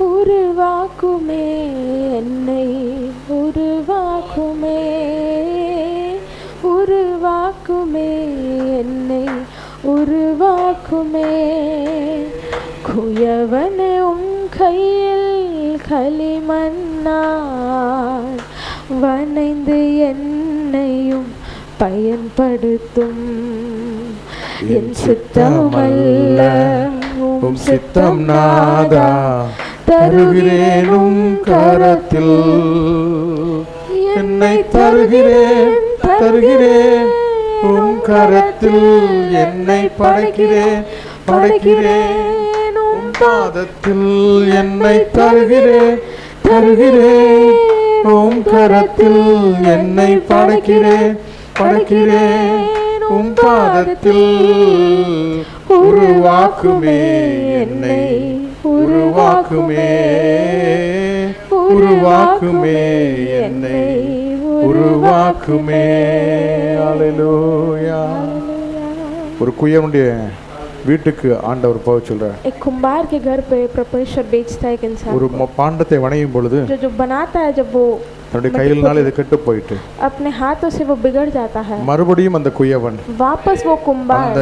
உருவாக்குமே என்னை, உருவாக்குமே, உருவாக்குமே என்னை, உருவாக்குமே. குயவனே உன் கையில் களிமண்ணால் வனைந்து என்னையும் பயன்படுத்தும். என் சித்தமல்ல உம் சித்தம் நாதா, தருகிறேன் உம் கரத்தில். என்னை தருகிறேன், தருகிறேன் உம் கரத்தில். என்னை படைக்கிறேன், படைக்கிறேன் உம் பாதத்தில். என்னை தருகிறேன், தருகிறேன் உம் கரத்தில். என்னை படைக்கிறேன், படைக்கிறேன் உம் பாதத்தில். உருவாக்குமே என்னை, உருவாக்குமே, உருவாக்குமே என்னை, உருவாக்குமே. அல்லேலூயா. ஒரு குயவனுடைய வீட்டுக்கு ஆண்டவர் போக சொல்றார். एक कुम्हार के घर पे परमेश्वर बेचता है एक इंसान. ஒரு பாண்டத்தை வணையும் பொழுது जो बनाता है, जब वो தன்னுடைய கையினால இது கெட்டு போயிட்டு अपने हाथों से वो बिगड़ जाता है. மறுபடியும் அந்த குயவன் वापस वो कुम्हार அந்த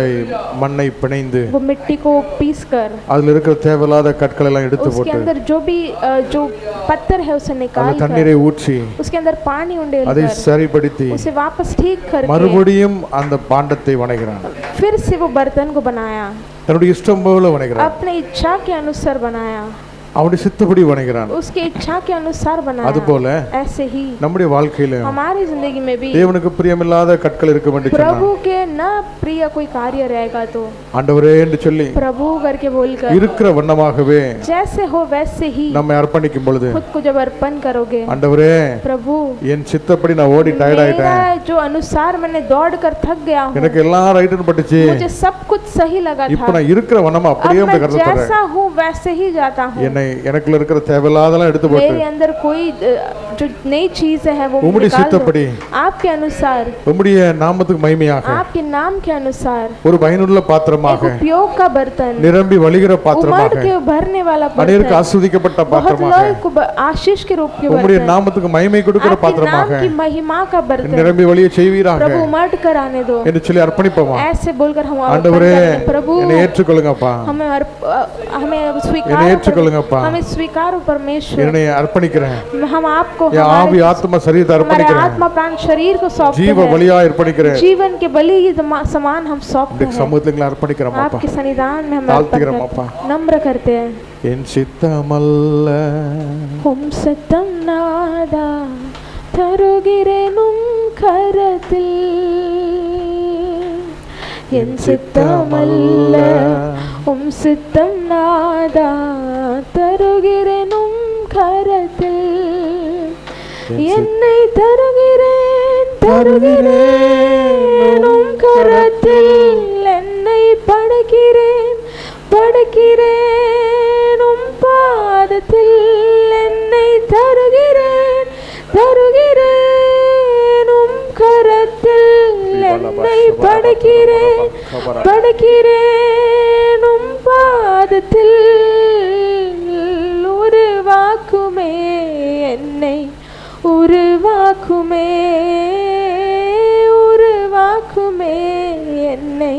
மண்ணை பிணைந்து वो मिट्टी को पीस कर அதுல இருக்கிற தேவையில்லாத கற்களை எல்லாம் எடுத்து उसके போட்டு अंदर जो भी जो पत्थर है उसे निकाल அந்த தண்ணீரை ஊற்றி उसके अंदर पानी उंडेल அதை कर சரிப்படுத்தி उसे वापस ठीक करके மறுபடியும் அந்த பாண்டத்தை வணைகிறான். फिर से वो बर्तन को बनाया, தன்னுடைய இஷ்டம் போல வணைகிறான். अपने इच्छा के अनुसार बनाया, அவனுடைய சித்தப்படி வணைகிறான். उसके इच्छा के अनुसार बनाया. அதுபோல ऐसे ही நம்முடைய வாழ்க்கையில हमारी जिंदगी में भी தேவனுக்கு பிரியமில்லாத கற்கள் இருக்க வேண்டும் சொன்னா प्रभु के न प्रिय कोई कार्य रहेगा तो ஆண்டவரே என்று சொல்லி प्रभु करके बोलकर இருக்கிற வண்ணமாகவே जैसे हो वैसे ही நம்மை அர்ப்பணிக்கும் பொழுது खुद को जब अर्पण करोगे, ஆண்டவரே प्रभु என் சித்தப்படி நான் ஓடி டயர்ட் ஆயிட்டேன், जो अनुसार मैंने दौड़ कर थक गया हूँ, எனக்கு எல்லாம் ரைட்னு பட்டுச்சு, मुझे सब कुछ सही लगा இப்போ था, நான் இருக்கிற வண்ணமா अब அப்படியே मैं உங்க கருத்து தரேன். जैसा हूँ वैसे ही जाता हूँ. எனக்குள்ள இருக்கிற தேவையில்லாதெல்லாம் எடுத்து போட்டு मेरे अंदर कोई जो नई चीज है वो உம்முடைய निकाल சித்தப்படி दो. आपके अनुसार, உம்முடைய நாமத்துக்கு மகிமையாக आपके नाम के अनुसार ஒரு பயனுள்ள एक பாத்திரமாக उपयोग का बर्तन, நிரம்பி வழிகிற उमड़ பாத்திரமாக के भरने वाला அநேகருக்கு बर्तन, ஆசீர்வதிக்கப்பட்ட बहुत பாத்திரமாக लोगों को आशीष के रूप के உம்முடைய बर्तन, நாமத்துக்கு மகிமை கொடுக்கிற आपके பாத்திரமாக नाम की महिमा का बर्तन நிரம்பி வழிய செய்வீராக प्रभु उमड़ कर आने दो. என்று சொல்லி அர்ப்பணிப்போமா. ऐसे बोलकर हम अर्पण ஆண்டவரே करें. प्रभु என்னை ஏற்றுக்கொள்ளுங்கப்பா, हमें हमें என்னை स्वीकार ஏற்றுக்கொள்ளுங்கப்பா, हमें स्वीकार परमेश्वर. என்னை அர்ப்பணிக்கிறேன், हम आपको என் ஆவி ஆத்மா சரீரத்தை हमारे அர்ப்பணிக்கிறேன், आत्मा प्राण शरीर को सौंपते ஜீவ हैं. பலியா அர்ப்பணிக்கிறேன். जीवन के बलि ही समान हम सौंपते இந்த हैं. சமூகத்துல அர்ப்பணிக்கிறோமாப்பா, आपके सन्निधान में हम தாழ்த்துகிறோமாப்பா. नम्र करते हैं. என் சித்தமல்ல உம் சித்தம் நாதா, தருகிறேன் உம் கரத்தில். என் சித்தமல்ல உம் சித்தம் நாதா, தருகிறேன் உம் கரத்தில். என்னை தருகிறேன், தருகிறேன் உம் கரத்தில். என்னை படைக்கிறேன், படைக்கிறேன் உம் பாதத்தில். என்னை தருகிறேன், தருகிறேன் உம் கரத்தில். என்னை படைக்கிறேன், படைக்கிறேன் உம் பாதத்தில். உருவாக்குமே என்னை, உருவாக்குமே, உருவாக்குமே என்னை,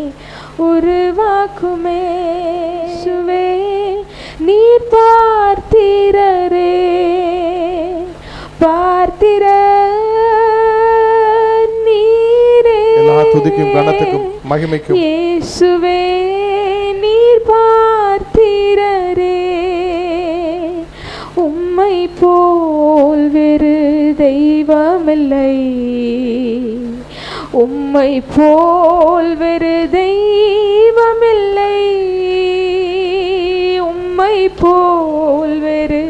உருவாக்குமே. சுவே நீர் பார்த்திரரே, பார்த்திர நீரே. எல்லா துதிக்கும் கனத்துக்கும் மகிமைக்கும் இயேசுவே நீர் பார்த்திரரே. உம்மை போல் வேறு தெய்வமில்லை, உம்மை போல் வேறு தெய்வமில்லை, உம்மை போல் வேறு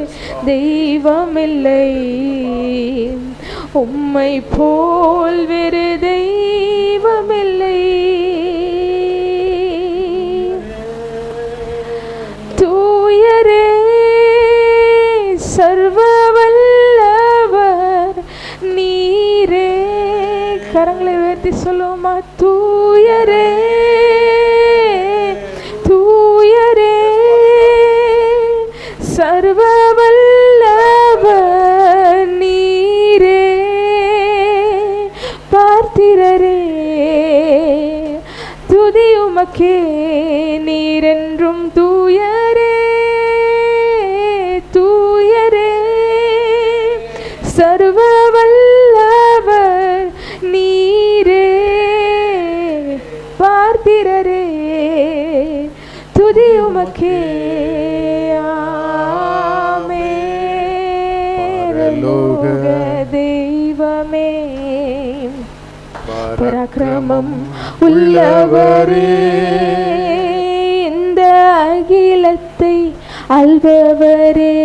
தெய்வமில்லை, உம்மை போல் வேறு தெய்வமில்லை. தூயரே சர்வ வல்லவர் நீரே. கரங்களை உயர்த்தி சொல்லுமா. தூயரே, தூயரே சர்வ வல்லவர் நீரே, பார்த்திரரே துதி உமக்கே, நீரென்றும் தூயரே தூயரே. சர்வ வல்லவர் நீரே, பார்த்திரரே துதி உமக்கே. பரலோக தெய்வமே, பராக்கிரமம் உள்ளவரே, இந்த அகிலத்தை ஆள்பவரே,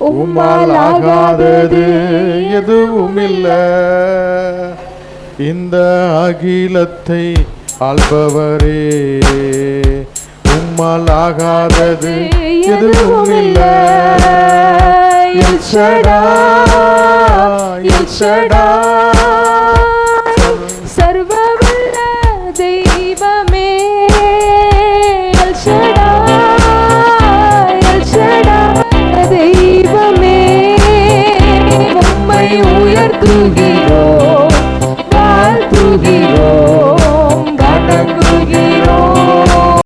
உம்மால் ஆகாதது எதுவும் இல்ல. இந்த அகிலத்தை ஆள்பவரே, உம்மால் ஆகாதது எதுவும் இல்ல. எல் ஷடாய், எல் ஷடாய், சர்வ வல்ல தெய்வமே, எல் ஷடாய், எல் ஷடாய் தெய்வமே, உம்மை உயர்த்துகிறோம்.